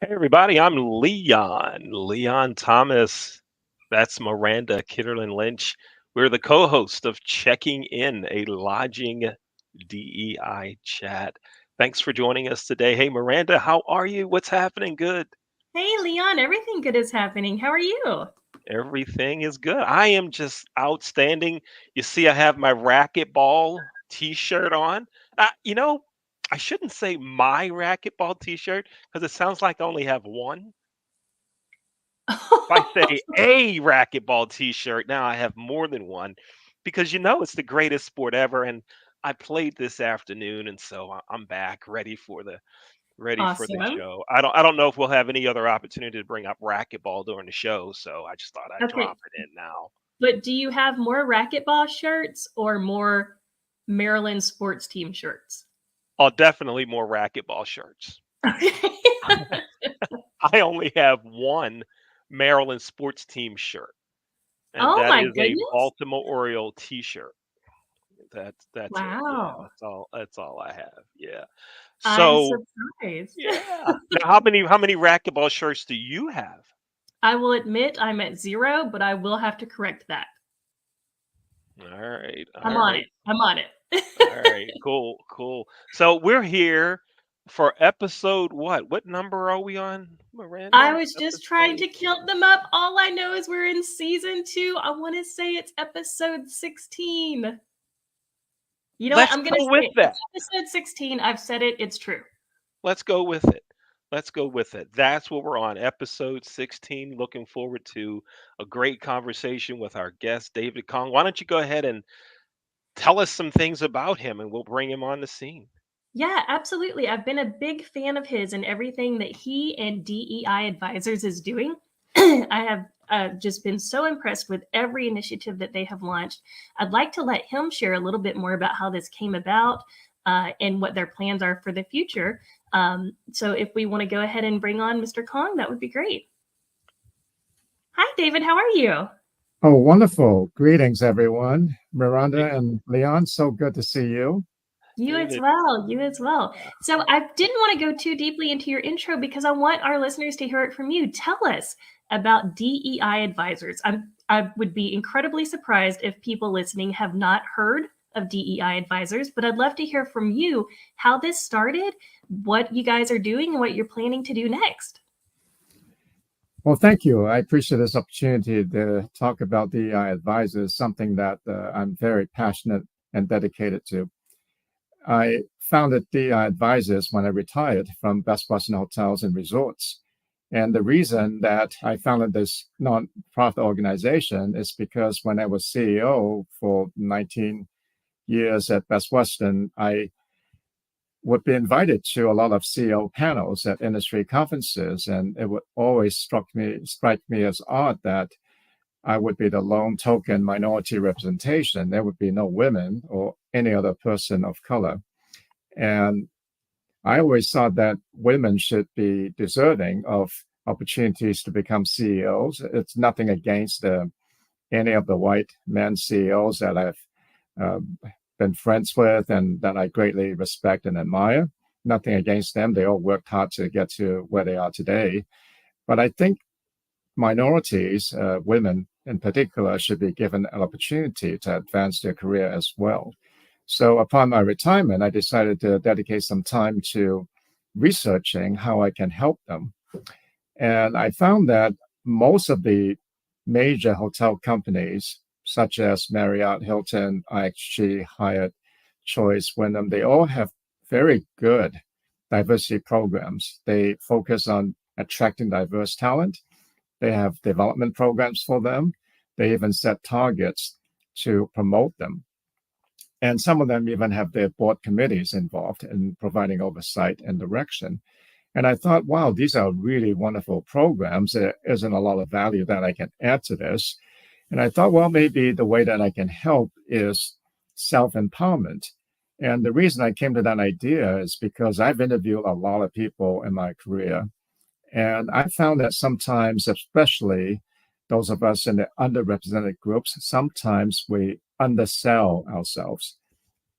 Hey everybody, I'm Leon Thomas. That's Miranda Kitterlin Lynch. We're the co-host of Checking In, a lodging DEI chat. Thanks for joining us today. Hey Miranda, how are you? What's happening? Good. Hey, Leon, everything good is happening. How are you? Everything is good. I am just outstanding. You see, I have my racquetball t-shirt on. You know, I shouldn't say my racquetball t-shirt because it sounds like I only have one. If I say a racquetball t-shirt, now I have more than one because it's the greatest sport ever. And I played this afternoon, and so I'm back ready for the Awesome. show. I don't know if we'll have any other opportunity to bring up racquetball during the show, so I just thought I'd drop Okay, it in now. but do you have more racquetball shirts or more Maryland sports team shirts? Oh, definitely more racquetball shirts. Okay. I only have one Maryland sports team shirt, and Oh that my is a goodness. Baltimore Oriole t-shirt. That's it. Yeah, Wow. that's all I have. Yeah. I'm So, surprised. yeah. Now how many racquetball shirts do you have? I will admit I'm at zero, but I will have to correct that. All right. I'm All on it. right. I'm on it. All right. Cool. Cool. So we're here for episode what? What number are we on, I Miranda? was just trying Episode to count them up. All I know is we're in season 2. I want to say it's episode 16. You know what? Let's I'm going to go say with it. that. It's episode 16. I've said it. It's true. Let's go with it. Let's go with it. That's what we're on, episode 16. Looking forward to a great conversation with our guest, David Kong. Why don't you go ahead and tell us some things about him and we'll bring him on the scene. Yeah, absolutely. I've been a big fan of his and everything that he and DEI Advisors is doing. I have just been so impressed with every initiative that they have launched. I'd like to let him share a little bit more about how this came about and what their plans are for the future. So, if we want to go ahead and bring on Mr. Kong, that would be great. Hi, David. How are you? Oh, wonderful. Greetings, everyone. Miranda and Leon, so good to see you. You as David. well. You as well. So I didn't want to go too deeply into your intro because I want our listeners to hear it from you. Tell us about DEI advisors. I would be incredibly surprised if people listening have not heard of DEI advisors, but I'd love to hear from you how this started, what you guys are doing, and what you're planning to do next. Well, thank you. I appreciate this opportunity to talk about DEI advisors, something that I'm very passionate and dedicated to. I founded DEI advisors when I retired from Best Western Hotels and Resorts. And the reason that I founded this nonprofit organization is because when I was CEO for 19 years at Best Western, I would be invited to a lot of CEO panels at industry conferences, and it would always strike me as odd that I would be the lone token minority representation. There would be no women or any other person of color. And I always thought that women should be deserving of opportunities to become CEOs. It's nothing against any of the white men CEOs that I've uh, been friends with and that I greatly respect and admire. Nothing against them. They all worked hard to get to where they are today. But I think minorities, women in particular, should be given an opportunity to advance their career as well. So upon my retirement, I decided to dedicate some time to researching how I can help them. And I found that most of the major hotel companies, such as Marriott, Hilton, IHG, Hyatt, Choice, Wyndham, they all have very good diversity programs. They focus on attracting diverse talent. They have development programs for them. They even set targets to promote them. And some of them even have their board committees involved in providing oversight and direction. And I thought, wow, these are really wonderful programs. There isn't a lot of value that I can add to this. And I thought, well, maybe the way that I can help is self empowerment. And the reason I came to that idea is because I've interviewed a lot of people in my career. And I found that sometimes, especially those of us in the underrepresented groups, sometimes we undersell ourselves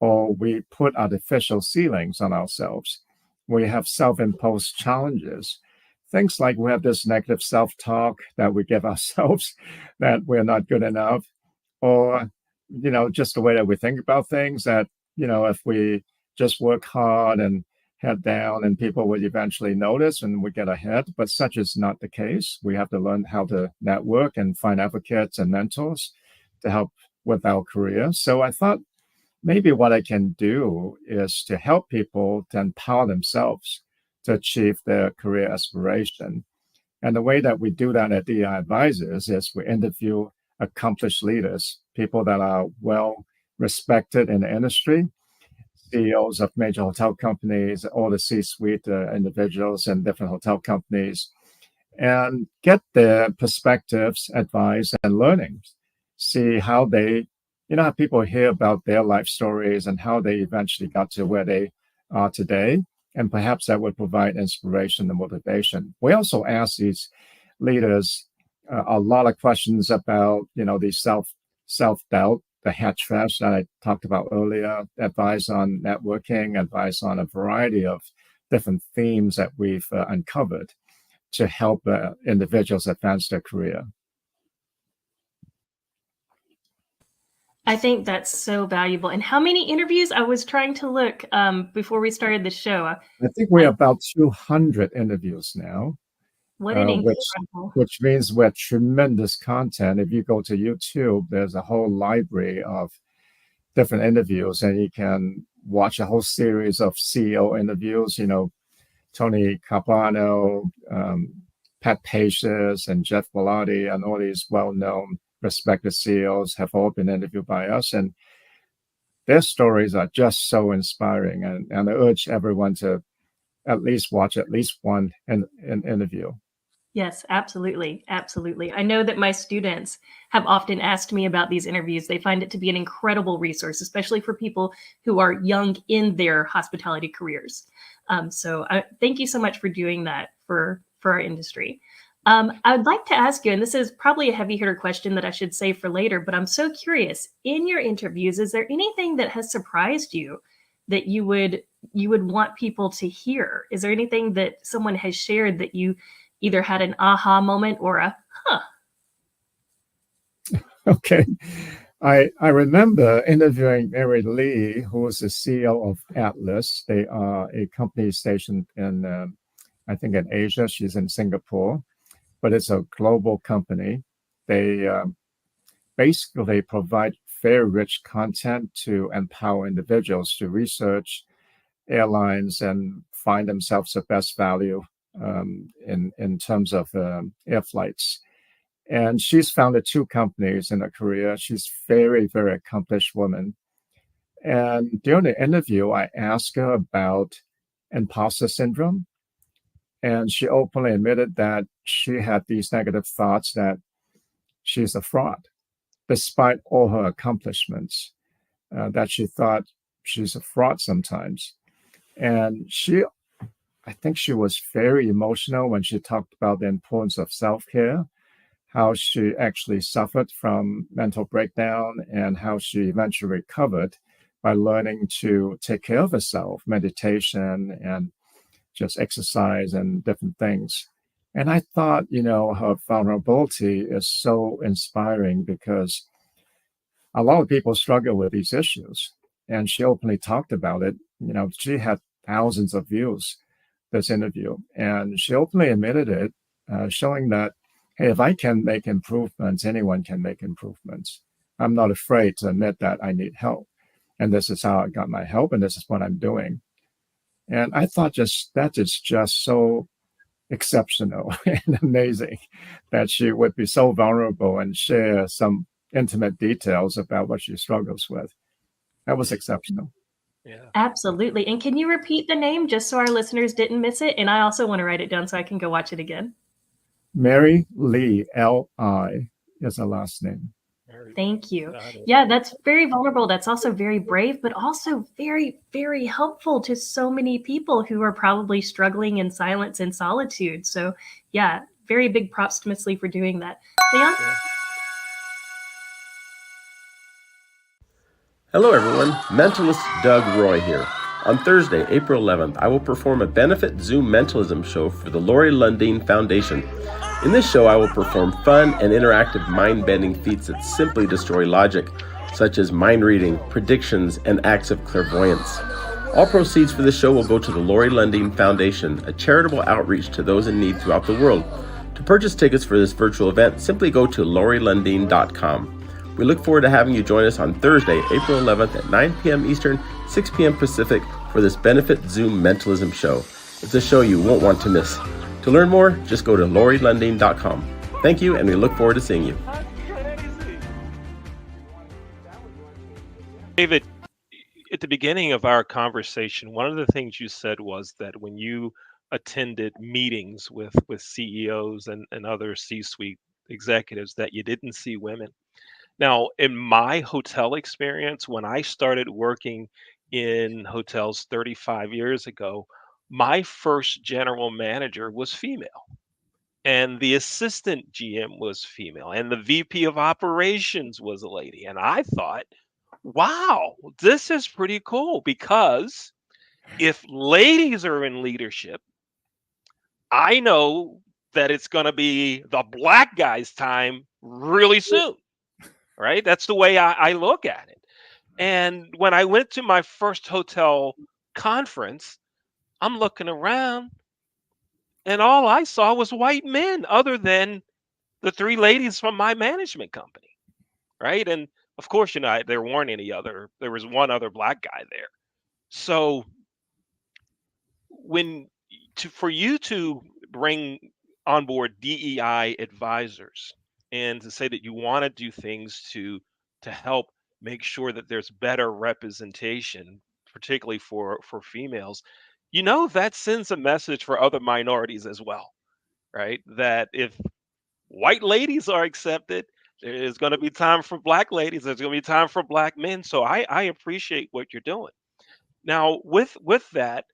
or we put artificial ceilings on ourselves. We have self imposed challenges things like we have this negative self-talk that we give ourselves that we're not good enough, or just the way that we think about things that if we just work hard and head down and people will eventually notice and we get ahead, but such is not the case. We have to learn how to network and find advocates and mentors to help with our career. So I thought maybe what I can do is to help people to empower themselves to achieve their career aspiration. And the way that we do that at DEI Advisors is we interview accomplished leaders, people that are well respected in the industry, CEOs of major hotel companies, all the C-suite individuals in different hotel companies, and get their perspectives, advice, and learnings. See how they, how people hear about their life stories and how they eventually got to where they are today. And perhaps that would provide inspiration and motivation. We also ask these leaders a lot of questions about, the self-doubt, the head trash that I talked about earlier, advice on networking, advice on a variety of different themes that we've uncovered to help individuals advance their career. I think that's so valuable. And how many interviews? I was trying to look before we started the show. I think we're about 200 interviews now. What an incredible. Which means we're tremendous content. If you go to YouTube, there's a whole library of different interviews, and you can watch a whole series of CEO interviews. Tony Capano, Pat Pacious, and Jeff Bellotti, and all these well-known respected CEOs have all been interviewed by us, and their stories are just so inspiring. And I urge everyone to at least watch at least one interview. Yes, absolutely. Absolutely. I know that my students have often asked me about these interviews. They find it to be an incredible resource, especially for people who are young in their hospitality careers. So thank you so much for doing that for our industry. I would like to ask you, and this is probably a heavy hitter question that I should save for later, but I'm so curious, in your interviews, is there anything that has surprised you that you would want people to hear? Is there anything that someone has shared that you either had an aha moment or a huh? Okay. I remember interviewing Mary Lee, who is the CEO of Atlas. They are a company stationed in, I think, in Asia. She's in Singapore, but it's a global company. They basically provide very rich content to empower individuals to research airlines and find themselves the best value in terms of air flights. And she's founded 2 companies in her career. She's very, very accomplished woman. And during the interview, I asked her about imposter syndrome. And she openly admitted that she had these negative thoughts that she's a fraud, despite all her accomplishments, that she thought she's a fraud sometimes. And I think she was very emotional when she talked about the importance of self-care, how she actually suffered from mental breakdown and how she eventually recovered by learning to take care of herself, meditation and just exercise and different things. And I thought, her vulnerability is so inspiring because a lot of people struggle with these issues. And she openly talked about it. She had thousands of views, this interview, and she openly admitted it, showing that, hey, if I can make improvements, anyone can make improvements. I'm not afraid to admit that I need help. And this is how I got my help, and this is what I'm doing. And I thought that is just so exceptional and amazing that she would be so vulnerable and share some intimate details about what she struggles with. That was exceptional. Yeah. Absolutely. And can you repeat the name just so our listeners didn't miss it? And I also want to write it down so I can go watch it again. Mary Lee, L-I is her last name. Thank you. Yeah, that's very vulnerable. That's also very brave, but also very, very helpful to so many people who are probably struggling in silence and solitude. So yeah, very big props to Miss Lee for doing that. Leon? Hello, everyone. Mentalist Doug Roy here. On Thursday, April 11th, I will perform a benefit Zoom mentalism show for the Lori Lundeen Foundation. In this show, I will perform fun and interactive mind-bending feats that simply destroy logic, such as mind reading, predictions, and acts of clairvoyance. All proceeds for this show will go to the Lori Lundeen Foundation, a charitable outreach to those in need throughout the world. To purchase tickets for this virtual event, simply go to lorilundeen.com. We look forward to having you join us on Thursday, April 11th at 9 p.m. Eastern, 6 p.m. Pacific for this benefit Zoom mentalism show. It's a show you won't want to miss. To learn more, just go to lorilundeen.com. Thank you, and we look forward to seeing you. David, at the beginning of our conversation, one of the things you said was that when you attended meetings with CEOs and other C-suite executives that you didn't see women. Now, in my hotel experience, when I started working in hotels 35 years ago, my first general manager was female, and the assistant GM was female, and the VP of operations was a lady. And I thought, wow, this is pretty cool because if ladies are in leadership, I know that it's going to be the black guy's time really soon, right? That's the way I look at it. And when I went to my first hotel conference, I'm looking around and all I saw was white men other than the three ladies from my management company, right? And of course, there weren't any other, there was one other black guy there. So for you to bring on board DEI advisors and to say that you want to do things to help make sure that there's better representation, particularly for females, that sends a message for other minorities as well, right? That if white ladies are accepted, there's going to be time for black ladies, there's going to be time for black men. So I appreciate what you're doing. Now, with that,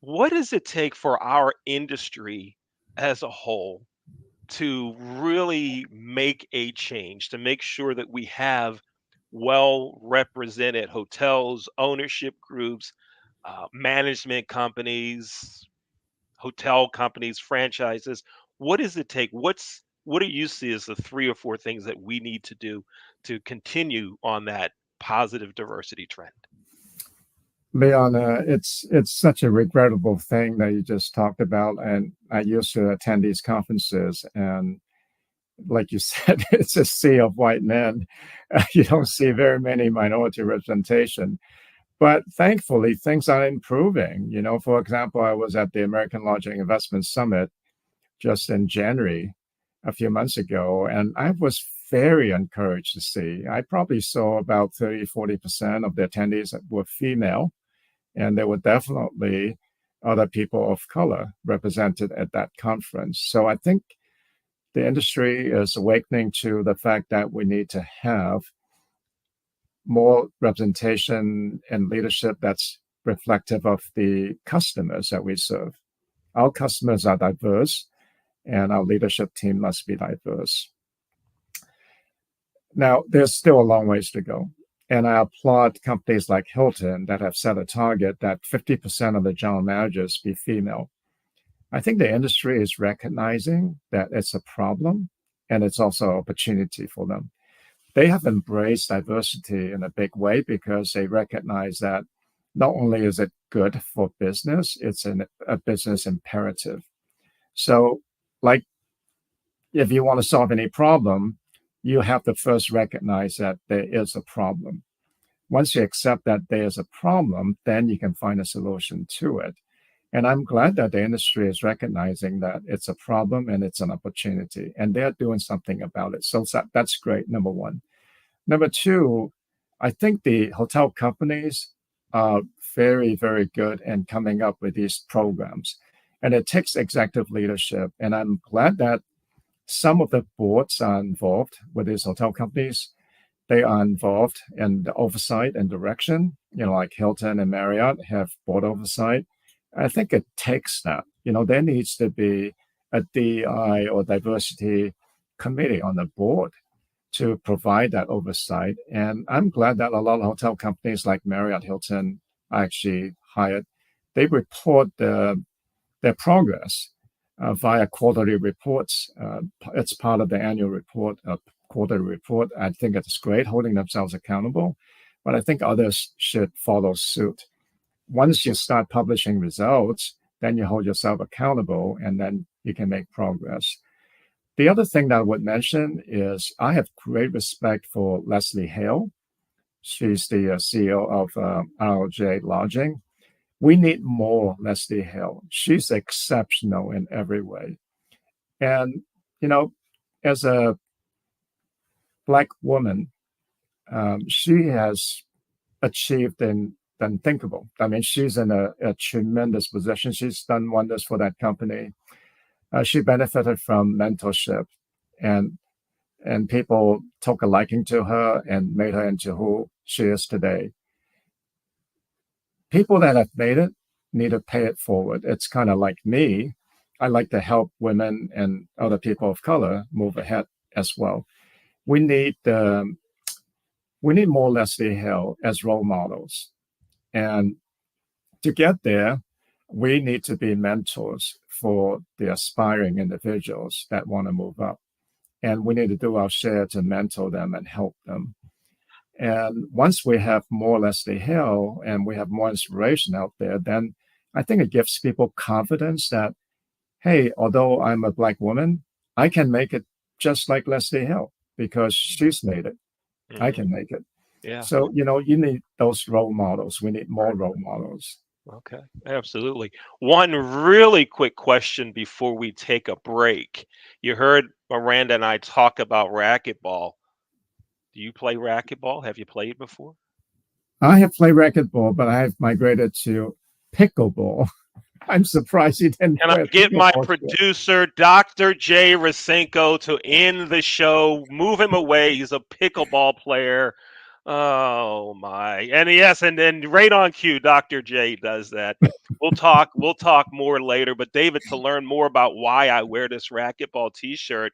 what does it take for our industry as a whole to really make a change, to make sure that we have well represented hotels, ownership groups, management companies, hotel companies, franchises? What does it take? What do you see as the 3 or 4 things that we need to do to continue on that positive diversity trend? Leon, it's such a regrettable thing that you just talked about, and I used to attend these conferences, and like you said, it's a sea of white men. You don't see very many minority representation, but thankfully things are improving. For example, I was at the American Lodging Investment Summit just in January, a few months ago, and I was very encouraged to see. I probably saw about 30-40% of the attendees that were female, and there were definitely other people of color represented at that conference. So I think the industry is awakening to the fact that we need to have more representation and leadership that's reflective of the customers that we serve. Our customers are diverse, and our leadership team must be diverse. Now, there's still a long ways to go. And I applaud companies like Hilton that have set a target that 50% of the general managers be female. I think the industry is recognizing that it's a problem, and it's also an opportunity for them. They have embraced diversity in a big way because they recognize that not only is it good for business, it's a business imperative. So, like, if you want to solve any problem, you have to first recognize that there is a problem. Once you accept that there is a problem, then you can find a solution to it. And I'm glad that the industry is recognizing that it's a problem and it's an opportunity, and they're doing something about it. So that's great, number one. Number two, I think the hotel companies are very, very good in coming up with these programs. And it takes executive leadership. And I'm glad that some of the boards are involved with these hotel companies. They are involved in the oversight and direction, like Hilton and Marriott have board oversight. I think it takes that. There needs to be a DEI or diversity committee on the board to provide that oversight. And I'm glad that a lot of hotel companies like Marriott, Hilton are actually hired, they report their progress via quarterly reports. It's part of the annual report, quarterly report. I think it's great, holding themselves accountable, but I think others should follow suit. Once you start publishing results, then you hold yourself accountable, and then you can make progress. The other thing that I would mention is I have great respect for Leslie Hale. She's the CEO of RLJ Lodging. We need more Leslie Hale. She's exceptional in every way. And, as a Black woman, she has achieved the unthinkable. I mean, she's in a tremendous position. She's done wonders for that company. She benefited from mentorship, and people took a liking to her and made her into who she is today. People that have made it need to pay it forward. It's kind of like me. I like to help women and other people of color move ahead as well. We need more Leslie Hill as role models. And to get there, we need to be mentors for the aspiring individuals that want to move up. And we need to do our share to mentor them and help them. And once we have more Leslie Hill and we have more inspiration out there, then I think it gives people confidence that, hey, although I'm a Black woman, I can make it just like Leslie Hill because she's made it. Mm-hmm. I can make it. Yeah. So, you need those role models. We need more role models. Okay, absolutely. One really quick question before we take a break. You heard Miranda and I talk about racquetball. Do you play racquetball? Have you played before? I have played racquetball, but I have migrated to pickleball. I'm surprised you didn't. Can I get my producer, Dr. Jay Rasenko, to end the show? Move him away. He's a pickleball player. Oh my. And yes, and then right on cue, Dr. J does that. We'll talk more later. But David, to learn more about why I wear this racquetball t-shirt,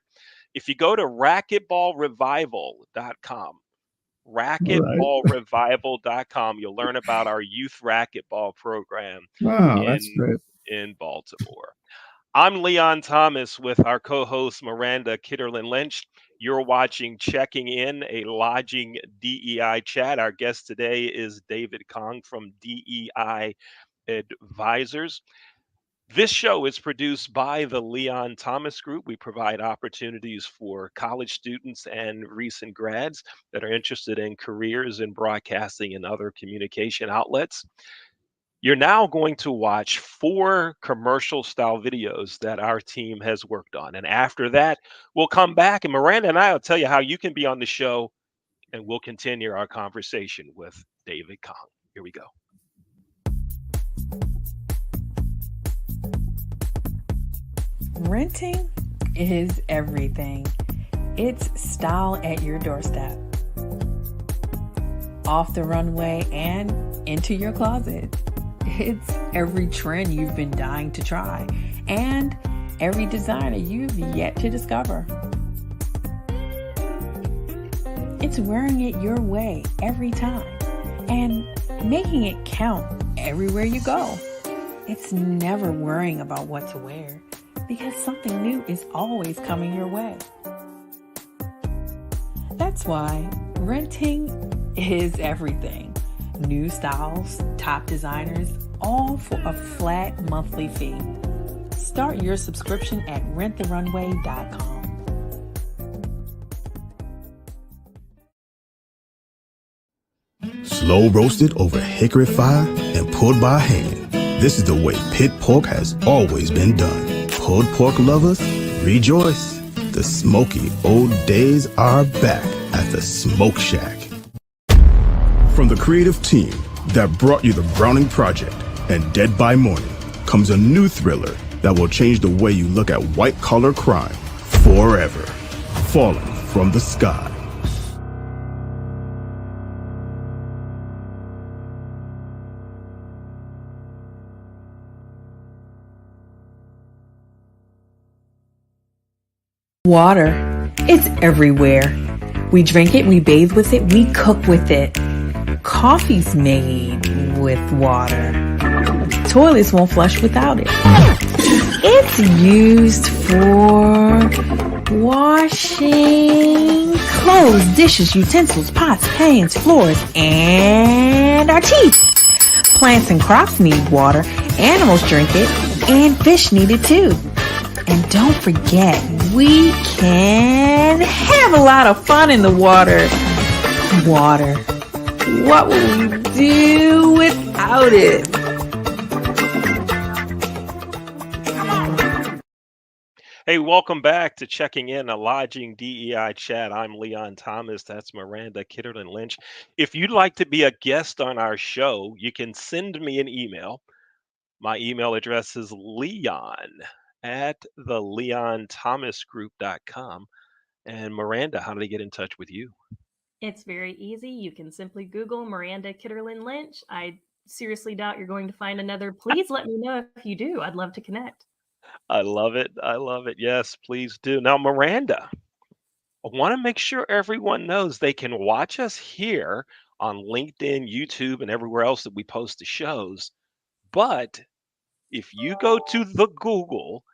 if you go to racquetballrevival.com, racquetballrevival.com, you'll learn about our youth racquetball program that's great. In Baltimore. I'm Leon Thomas with our co-host Miranda Kitterlin Lynch. You're watching Checking In, a lodging DEI chat. Our guest today is David Kong from DEI Advisors. This show is produced by the Leon Thomas Group. We provide opportunities for college students and recent grads that are interested in careers in broadcasting and other communication outlets. You're now going to watch 4 commercial-style videos that our team has worked on. And after that, we'll come back, and Miranda and I will tell you how you can be on the show, and we'll continue our conversation with David Kong. Here we go. Renting is everything. It's style at your doorstep. Off the runway and into your closet. It's every trend you've been dying to try and every designer you've yet to discover. It's wearing it your way every time and making it count everywhere you go. It's never worrying about what to wear because something new is always coming your way. That's why renting is everything. New styles, top designers, all for a flat monthly fee. Start your subscription at renttherunway.com. Slow roasted over hickory fire and pulled by hand. This is the way pit pork has always been done. Pulled pork lovers, rejoice. The smoky old days are back at the Smoke Shack. From the creative team that brought you The Browning Project and Dead by Morning comes a new thriller that will change the way you look at white-collar crime forever. Falling from the Sky. Water. It's everywhere. We drink it, we bathe with it, we cook with it. Coffee's made with water. toilets won't flush without it. It's used for washing clothes, dishes, utensils, pots, pans, floors, and our teeth. Plants and crops need water, animals drink it, and fish need it too. And don't forget, we can have a lot of fun in the water. Water. What would we do without it? Hey, welcome back to Checking In, a Lodging DEI chat. I'm Leon Thomas. That's Miranda Kitterlin Lynch. If you'd like to be a guest on our show, you can send me an email. My email address is leon@theleonthomasgroup.com. And Miranda, how do they get in touch with you? It's very easy. You can simply Google Miranda Kitterlin Lynch. I seriously doubt you're going to find another. Please let me know if you do. I'd love to connect. I love it. I love it. Yes, please do. Now, Miranda, I want to make sure everyone knows they can watch us here on LinkedIn, YouTube, and everywhere else that we post the shows. But if you go to the Google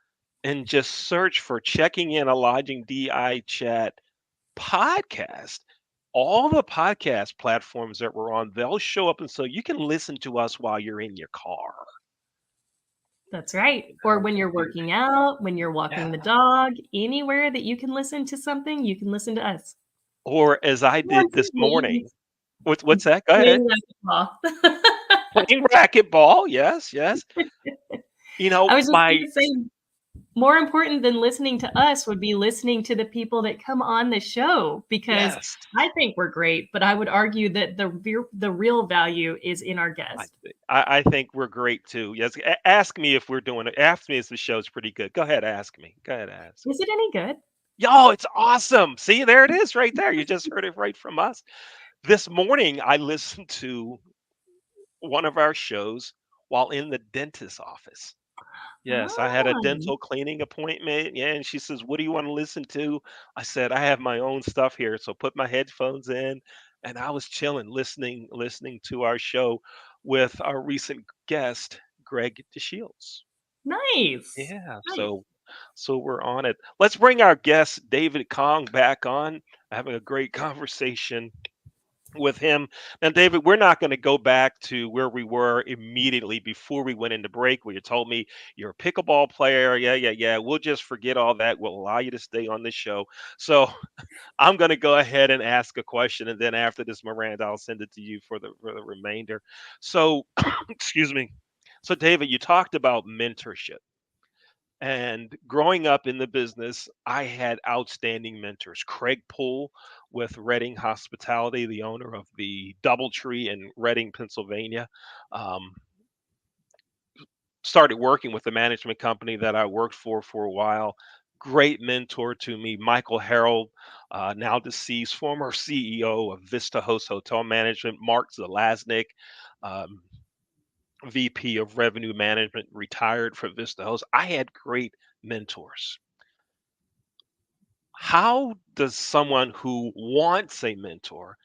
and just search for Checking In a Lodging DI Chat podcast, all the podcast platforms that we're on, they'll show up. And so you can listen to us while you're in your car. That's right. Or when you're working out, when you're walking the dog, anywhere that you can listen to something, you can listen to us. Or as I did this morning. What's that? Go ahead. Playing racquetball. Playing racquetball. Yes, yes. You know, I was just going to say, more important than listening to us would be listening to the people that come on the show, because yes. I think we're great, but I would argue that the real value is in our guests. I think we're great too. Yes. Ask me if we're doing it. Ask me if the show's pretty good. Go ahead, ask me. Go ahead, ask. Is it any good? Yo, it's awesome. See, there it is right there. You just heard it right from us. This morning, I listened to one of our shows while in the dentist's office. Yes, I had a dental cleaning appointment. Yeah, and she says, "What do you want to listen to?" I said, "I have my own stuff here." So put my headphones in, and I was chilling, listening to our show with our recent guest, Greg DeShields. Nice. Yeah, Nice. so we're on it. Let's bring our guest David Kong back on. Having a great conversation with him. Now, David, we're not going to go back to where we were immediately before we went into break, where you told me you're a pickleball player. Yeah. We'll just forget all that. We'll allow you to stay on this show. So I'm going to go ahead and ask a question. And then after this, Miranda, I'll send it to you for the remainder. So, excuse me. So, David, you talked about mentorship. And growing up in the business, I had outstanding mentors. Craig Poole with Reading Hospitality, the owner of the Doubletree in Reading, Pennsylvania. Um, Started working with the management company that I worked for a while. Great mentor to me, Michael Harold, now deceased, former CEO of Vista Host Hotel Management, Mark Zelaznik, um, VP of Revenue Management, retired from Vista Host. I had great mentors. How does someone who wants a mentor,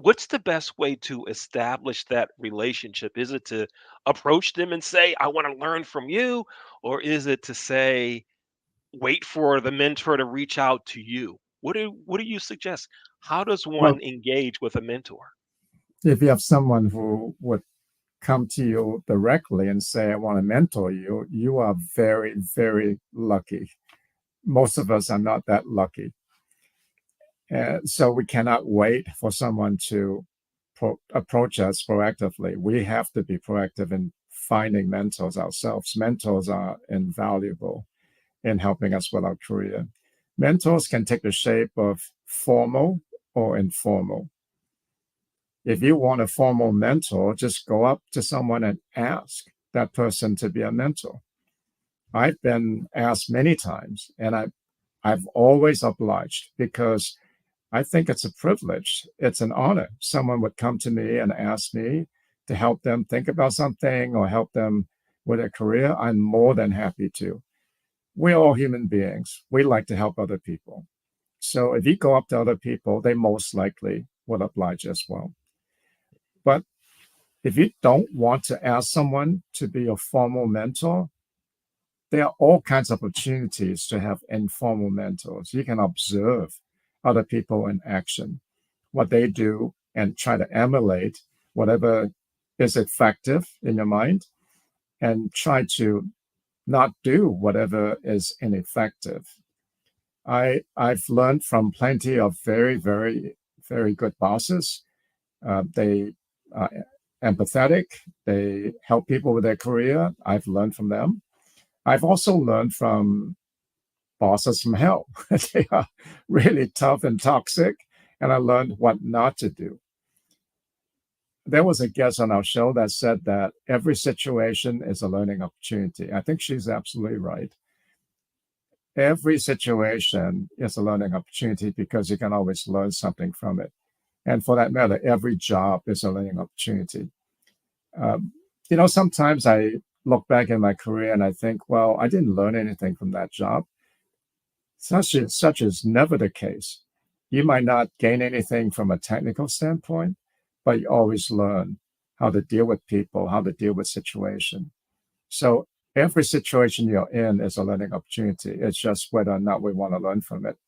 what's the best way to establish that relationship? Is it to approach them and say, I want to learn from you? Or is it to say, wait for the mentor to reach out to you? What do you suggest? How does Well, one engage with a mentor? if you have someone who would come to you directly and say, I want to mentor you, you are very, very lucky. Most of us are not that lucky. So we cannot wait for someone to approach us proactively. We have to be proactive in finding mentors ourselves. Mentors are invaluable in helping us with our career. Mentors can take the shape of formal or informal. If you want a formal mentor, just go up to someone and ask that person to be a mentor. I've been asked many times, and I've always obliged, because I think it's a privilege. It's an honor. Someone would come to me and ask me to help them think about something or help them with a career. I'm more than happy to. We're all human beings. We like to help other people. So if you go up to other people, they most likely will oblige as well. But If you don't want to ask someone to be a formal mentor, there are all kinds of opportunities to have informal mentors. You can observe other people in action, what they do, and try to emulate whatever is effective in your mind, and try to not do whatever is ineffective. I've learned from plenty of very, very, very good bosses. They are empathetic. They help people with their career. I've learned from them. I've also learned from bosses from hell. They are really tough and toxic, and I learned what not to do. There was a guest on our show that said that every situation is a learning opportunity. I think she's absolutely right. Every situation is a learning opportunity because you can always learn something from it. And for that matter, every job is a learning opportunity. Um, sometimes I look back in my career and I think, well, I didn't learn anything from that job. Such is never the case. You might not gain anything from a technical standpoint, but you always learn how to deal with people, how to deal with situation. So every situation you're in is a learning opportunity. It's just whether or not we want to learn from it.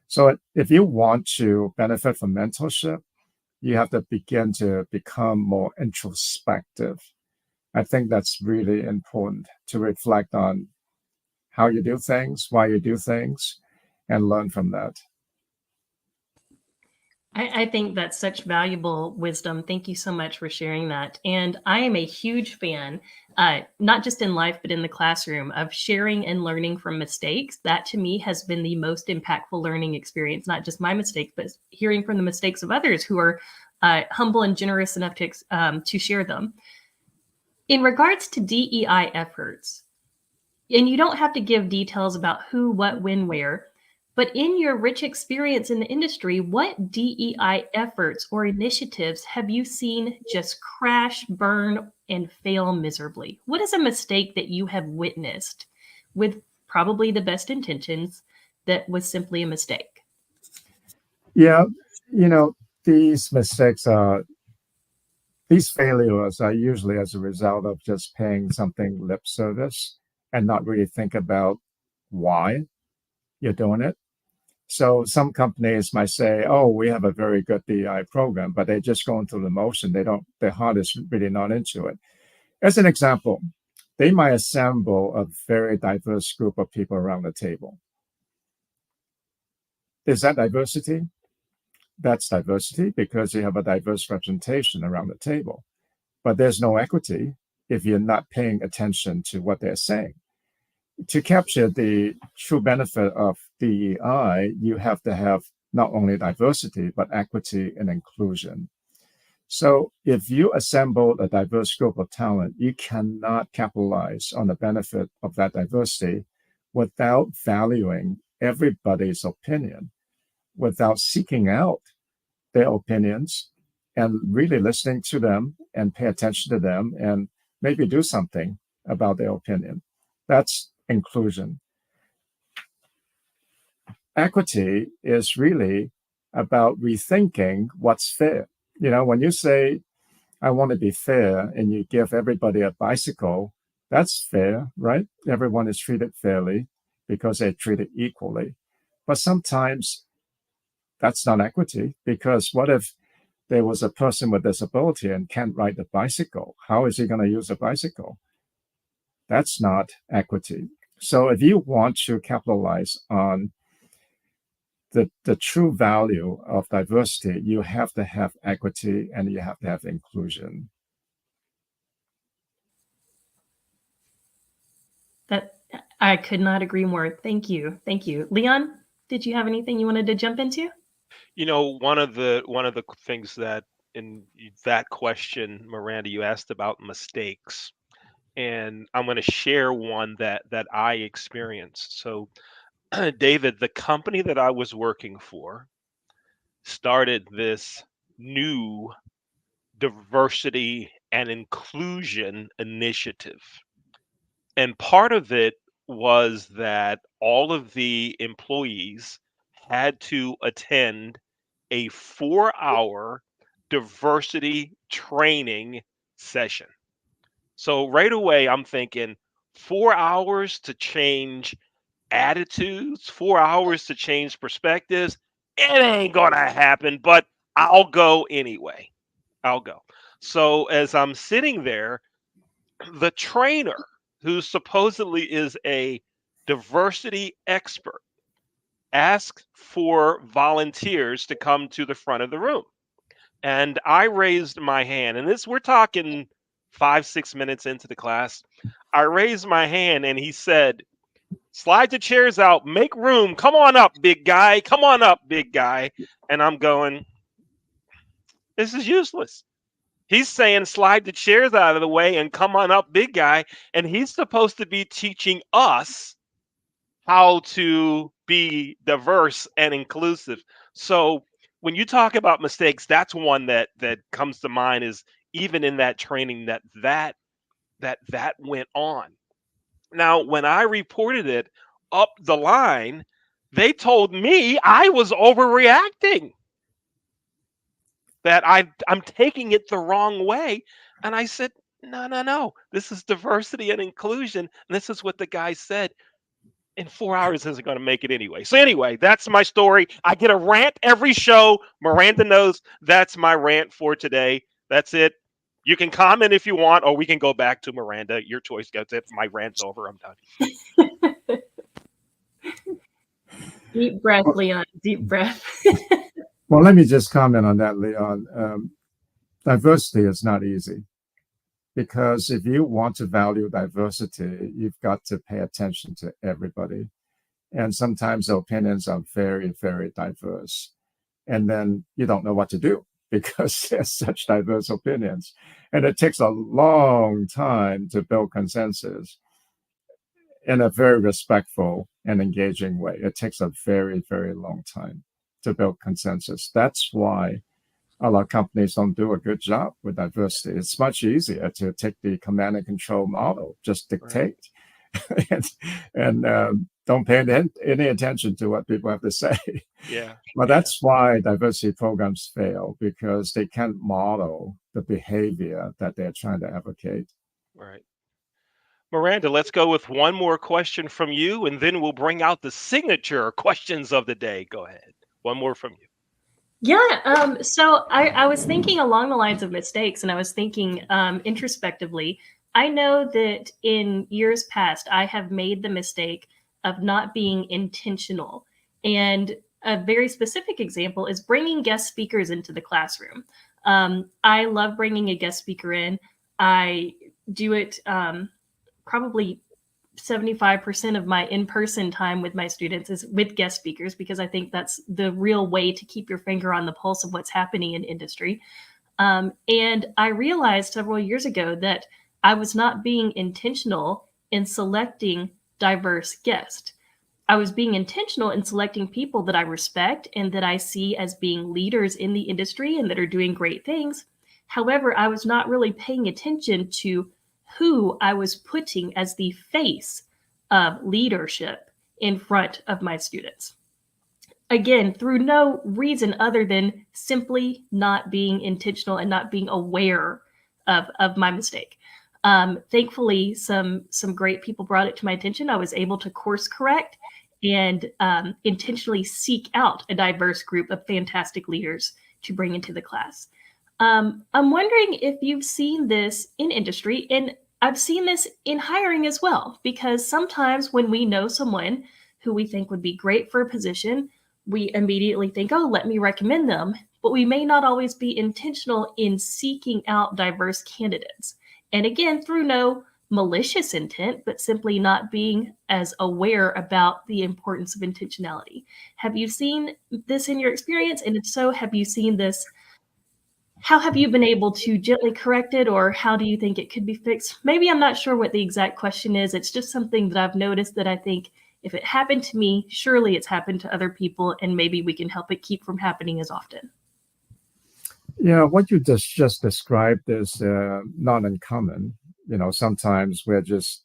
So if you want to benefit from mentorship, you have to begin to become more introspective. I think that's really important to reflect on how you do things, why you do things, and learn from that. I think that's such valuable wisdom. Thank you so much for sharing that. And I am a huge fan, not just in life, but in the classroom, of sharing and learning from mistakes. That to me has been the most impactful learning experience, not just my mistakes, but hearing from the mistakes of others who are humble and generous enough to share them. In regards to DEI efforts, and you don't have to give details about who, what, when, where, but in your rich experience in the industry, what DEI efforts or initiatives have you seen just crash, burn, and fail miserably? What is a mistake that you have witnessed with probably the best intentions that was simply a mistake? Yeah, you know, these mistakes are, these failures are usually as a result of just paying something lip service and not really think about why you're doing it. So some companies might say, "Oh, we have a very good DEI program," but they're just going through the motion. They don't. Their heart is really not into it. As an example, they might assemble a very diverse group of people around the table. Is that diversity? That's diversity because you have a diverse representation around the table. But there's no equity if you're not paying attention to what they're saying. To capture the true benefit of DEI, you have to have not only diversity, but equity and inclusion. So if you assemble a diverse group of talent, you cannot capitalize on the benefit of that diversity without valuing everybody's opinion, without seeking out their opinions and really listening to them and pay attention to them and maybe do something about their opinion. That's inclusion. Equity is really about rethinking what's fair. When you say, I want to be fair, and you give everybody a bicycle, that's fair, right? Everyone is treated fairly because they're treated equally. But sometimes that's not equity, because what if there was a person with disability and can't ride the bicycle? How is he going to use a bicycle? That's not equity. So if you want to capitalize on the true value of diversity, you have to have equity and you have to have inclusion. That I could not agree more. Thank you. Thank you. Leon, did you have anything you wanted to jump into? One of the things that in that question, Miranda, you asked about mistakes, and I'm going to share one that I experienced. So, David, the company that I was working for started this new diversity and inclusion initiative. And part of it was that all of the employees had to attend a 4-hour diversity training session. So right away, I'm thinking 4 hours to change attitudes, 4 hours to change perspectives. It ain't gonna happen, but I'll go anyway. I'll go. So as I'm sitting there, the trainer, who supposedly is a diversity expert, asks for volunteers to come to the front of the room. And I raised my hand, and this we're talking 5, 6 minutes into the class. I raised my hand and he said, "Slide the chairs out, make room, come on up, big guy, come on up, big guy." And I'm going, this is useless. He's saying slide the chairs out of the way and come on up, big guy. And he's supposed to be teaching us how to be diverse and inclusive. So when you talk about mistakes, that's one that comes to mind, is even in that training that went on. Now, when I reported it up the line, they told me I was overreacting, that I'm taking it the wrong way. And I said, no, no, no. This is diversity and inclusion. And this is what the guy said. In 4 hours isn't going to make it anyway. So anyway, that's my story. I get a rant every show. Miranda knows that's my rant for today. That's it. You can comment if you want, or we can go back to Miranda. Your choice. That's it. My rant's over. I'm done. Deep breath, Leon. Deep breath. Well, let me just comment on that, Leon. Diversity is not easy, because if you want to value diversity, you've got to pay attention to everybody. And sometimes the opinions are very, very diverse. And then you don't know what to do because there's such diverse opinions. And it takes a long time to build consensus in a very respectful and engaging way. It takes a very, very long time to build consensus. That's why a lot of companies don't do a good job with diversity. It's much easier to take the command and control model, just dictate, right. and don't pay any attention to what people have to say. Yeah. But that's why diversity programs fail, because they can't model the behavior that they're trying to advocate. Right. Miranda, let's go with one more question from you, and then we'll bring out the signature questions of the day. Go ahead. One more from you. Yeah. So I was thinking along the lines of mistakes, and I was thinking introspectively. I know that in years past, I have made the mistake of not being intentional. And a very specific example is bringing guest speakers into the classroom. I love bringing a guest speaker in. I do it probably 75% of my in-person time with my students is with guest speakers, because I think that's the real way to keep your finger on the pulse of what's happening in industry. And I realized several years ago that I was not being intentional in selecting diverse guests. I was being intentional in selecting people that I respect and that I see as being leaders in the industry and that are doing great things. However, I was not really paying attention to who I was putting as the face of leadership in front of my students. Again, through no reason other than simply not being intentional and not being aware of my mistake. Thankfully, some great people brought it to my attention. I was able to course correct and intentionally seek out a diverse group of fantastic leaders to bring into the class. I'm wondering if you've seen this in industry, and I've seen this in hiring as well, because sometimes when we know someone who we think would be great for a position, we immediately think, oh, let me recommend them. But we may not always be intentional in seeking out diverse candidates. And again, through no malicious intent, but simply not being as aware about the importance of intentionality. Have you seen this in your experience? And if so, have you seen this? How have you been able to gently correct it, or how do you think it could be fixed? Maybe I'm not sure what the exact question is. It's just something that I've noticed that I think if it happened to me, surely it's happened to other people, and maybe we can help it keep from happening as often. Yeah, what you just described is not uncommon. You know, sometimes we're just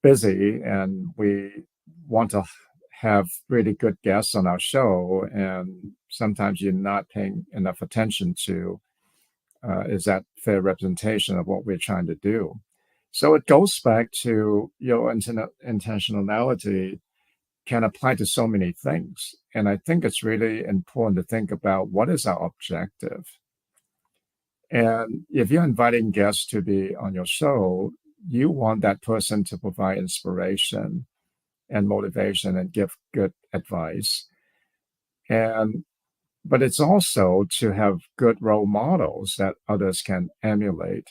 busy and we want to have really good guests on our show, and sometimes you're not paying enough attention to is that fair representation of what we're trying to do? So it goes back to your intentionality can apply to so many things. And I think it's really important to think about what is our objective. And if you're inviting guests to be on your show, you want that person to provide inspiration and motivation and give good advice. But it's also to have good role models that others can emulate.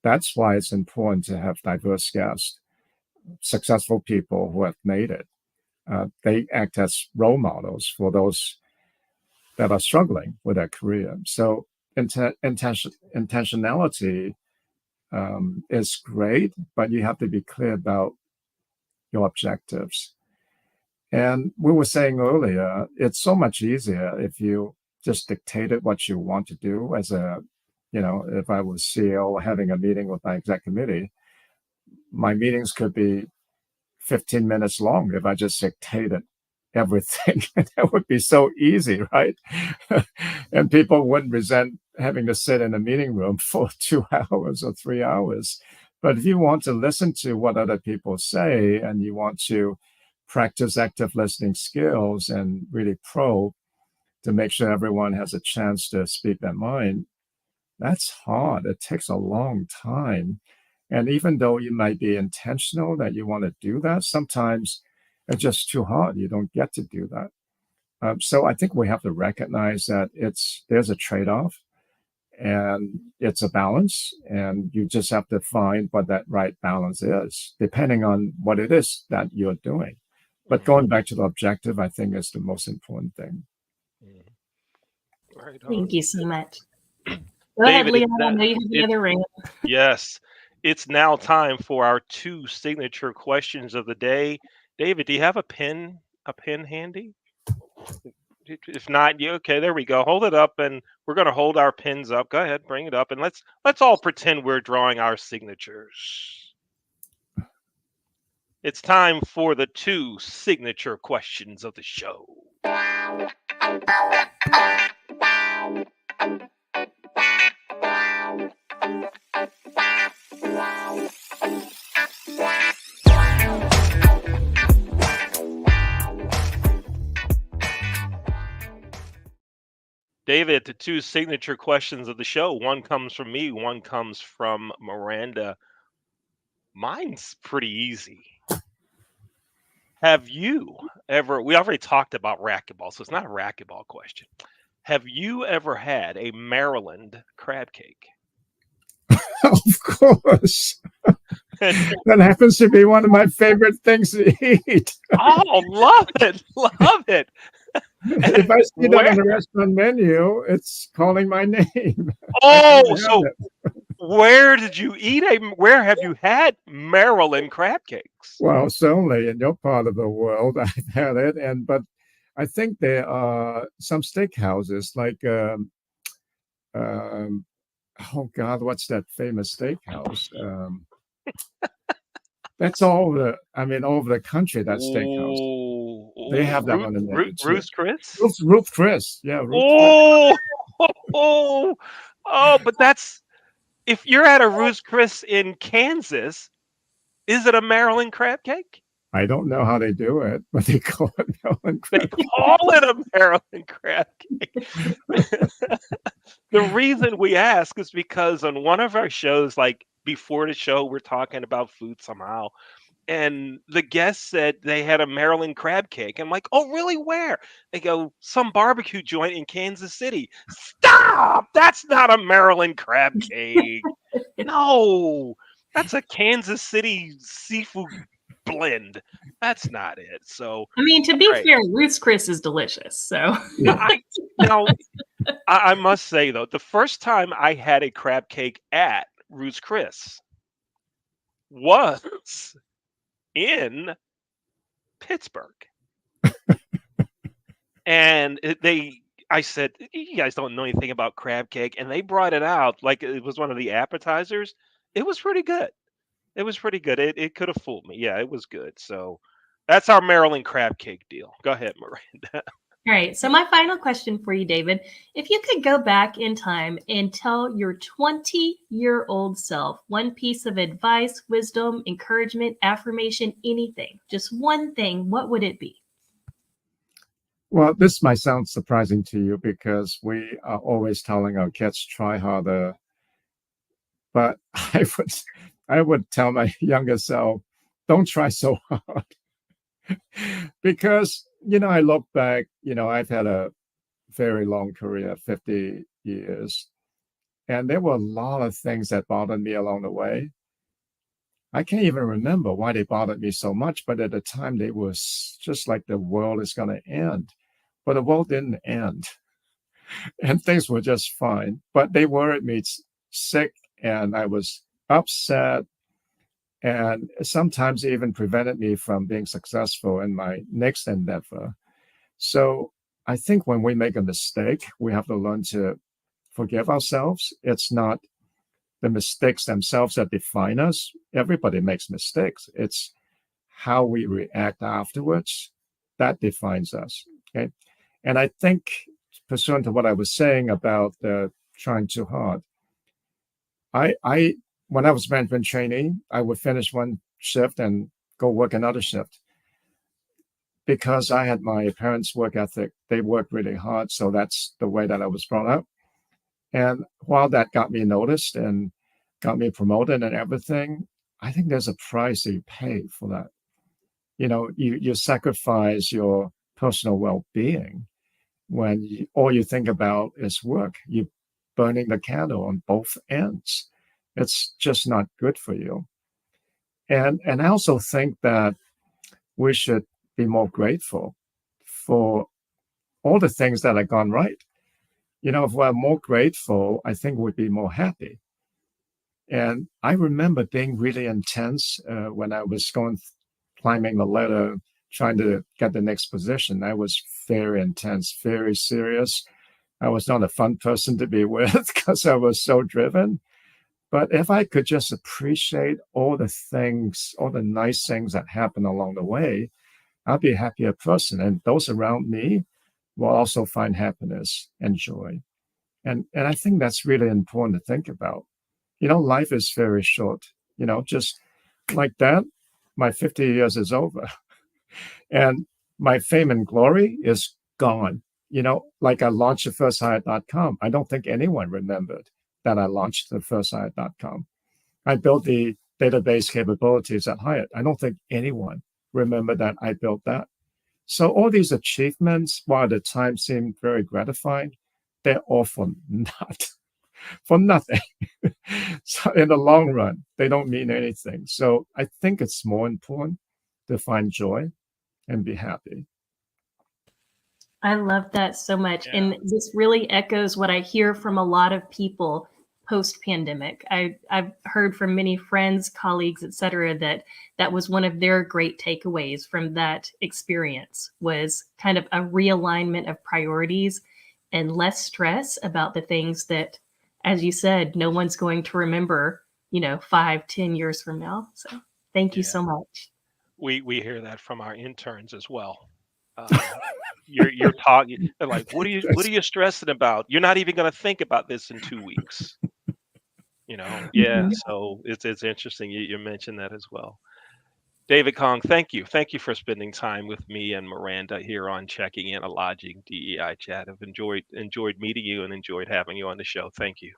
That's why it's important to have diverse guests, successful people who have made it. They act as role models for those that are struggling with their career. So intentionality is great, but you have to be clear about your objectives. And we were saying earlier, it's so much easier if you just dictated what you want to do as if I was CEO having a meeting with my exec committee, my meetings could be 15 minutes long if I just dictated everything. That would be so easy, right? And people wouldn't resent having to sit in a meeting room for 2 hours or 3 hours. But if you want to listen to what other people say and you want to practice active listening skills and really probe to make sure everyone has a chance to speak their mind, that's hard. It takes a long time. And even though you might be intentional that you want to do that, sometimes it's just too hard. You don't get to do that. So I think we have to recognize that there's a trade-off and it's a balance, and you just have to find what that right balance is, depending on what it is that you're doing. But going back to the objective, I think is the most important thing. Right on. Thank you so much. Go ahead, David, Leon. I know you have the other ring. Yes, it's now time for our 2 signature questions of the day. David, do you have a pen handy? If not, okay, there we go. Hold it up, and we're going to hold our pens up. Go ahead, bring it up, and let's all pretend we're drawing our signatures. It's time for the 2 signature questions of the show. David, the 2 signature questions of the show. One comes from me, one comes from Miranda. Mine's pretty easy. Have you ever, we already talked about racquetball, so it's not a racquetball question. Have you ever had a Maryland crab cake? Of course. That happens to be one of my favorite things to eat. Oh, love it. Love it. If I see that on the restaurant menu, it's calling my name. Oh, so where did you eat where have you had Maryland crab cakes? Well, certainly in your part of the world, I've had it. But I think there are some steakhouses like, oh God, what's that famous steakhouse? That's all over the country, that steakhouse. They have that one in there. Ruth's Chris? Ruth Chris. Yeah. Ruth but that's, if you're at a Ruth's Chris in Kansas, is it a Maryland crab cake? I don't know how they do it, but they call it Maryland crab cake. They call it a Maryland crab cake. The reason we ask is because on one of our shows, like before the show, we're talking about food somehow, and the guest said they had a Maryland crab cake. I'm like, oh, really? Where? They go, some barbecue joint in Kansas City. Stop! That's not a Maryland crab cake. No, that's a Kansas City seafood blend. That's not it. So, I mean, to be fair, Ruth's Chris is delicious. So, I must say though, the first time I had a crab cake at Ruth's Chris was in Pittsburgh. And I said, you guys don't know anything about crab cake. And they brought it out like it was one of the appetizers. It was pretty good. It could have fooled me. Yeah, it was good. So that's our Maryland crab cake deal. Go ahead, Miranda. All right. So my final question for you, David, if you could go back in time and tell your 20-year-old self one piece of advice, wisdom, encouragement, affirmation, anything, just one thing, what would it be? Well, this might sound surprising to you because we are always telling our kids try harder, but I would tell my younger self, don't try so hard. Because, I look back, I've had a very long career, 50 years, and there were a lot of things that bothered me along the way. I can't even remember why they bothered me so much, but at the time they was just like the world is going to end. But the world didn't end, and things were just fine. But they worried me sick, and I was upset, and sometimes it even prevented me from being successful in my next endeavor. So I think when we make a mistake, we have to learn to forgive ourselves. It's not the mistakes themselves that define us. Everybody makes mistakes. It's how we react afterwards that defines us. Okay. And I think, pursuant to what I was saying about trying too hard, I when I was management trainee, I would finish one shift and go work another shift because I had my parents' work ethic. They worked really hard, so that's the way that I was brought up. And while that got me noticed and got me promoted and everything, I think there's a price that you pay for that. You sacrifice your personal well-being when all you think about is work. You're burning the candle on both ends. It's just not good for you. And I also think that we should be more grateful for all the things that have gone right. If we're more grateful, I think we'd be more happy. And I remember being really intense when I was climbing the ladder, trying to get the next position. I was very intense, very serious. I was not a fun person to be with because I was so driven. But if I could just appreciate all the things, all the nice things that happen along the way, I'll be a happier person. And those around me will also find happiness and joy. And I think that's really important to think about. Life is very short. Just like that, my 50 years is over. And my fame and glory is gone. Like I launched the firsthire.com. I don't think anyone remembered that I launched the firsthire.com. I built the database capabilities at Hyatt. I don't think anyone remembered that I built that. So all these achievements, while at the time seemed very gratifying, they're all for nothing. So in the long run, they don't mean anything. So I think it's more important to find joy and be happy. I love that so much. Yeah. And this really echoes what I hear from a lot of people post-pandemic. I've heard from many friends, colleagues, et cetera, that was one of their great takeaways from that experience was kind of a realignment of priorities and less stress about the things that, as you said, no one's going to remember, 5-10 years from now. So thank you so much. We hear that from our interns as well. You're talking. They're like, what are you stressing about? You're not even going to think about this in 2 weeks. Yeah. Mhm. So it's interesting you mentioned that as well. David Kong, thank you for spending time with me and Miranda here on Checking In, a Lodging DEI chat. I've enjoyed meeting you and enjoyed having you on the show. Thank you.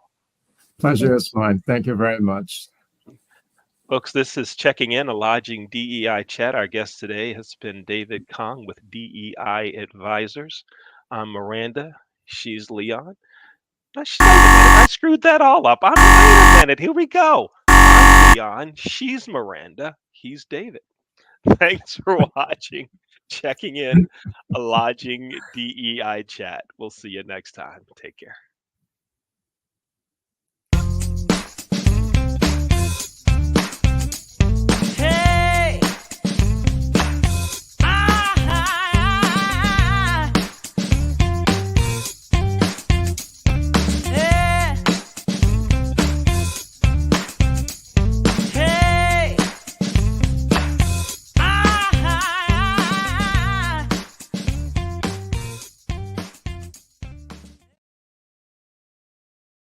Pleasure is mine. Thank you very much. Folks, this is Checking In, a Lodging DEI chat. Our guest today has been David Kong with DEI Advisors. I'm Miranda. She's Leon. Wait a minute, I screwed that all up. Wait a minute. Here we go. I'm Leon. She's Miranda. He's David. Thanks for watching, Checking In, a Lodging DEI chat. We'll see you next time. Take care.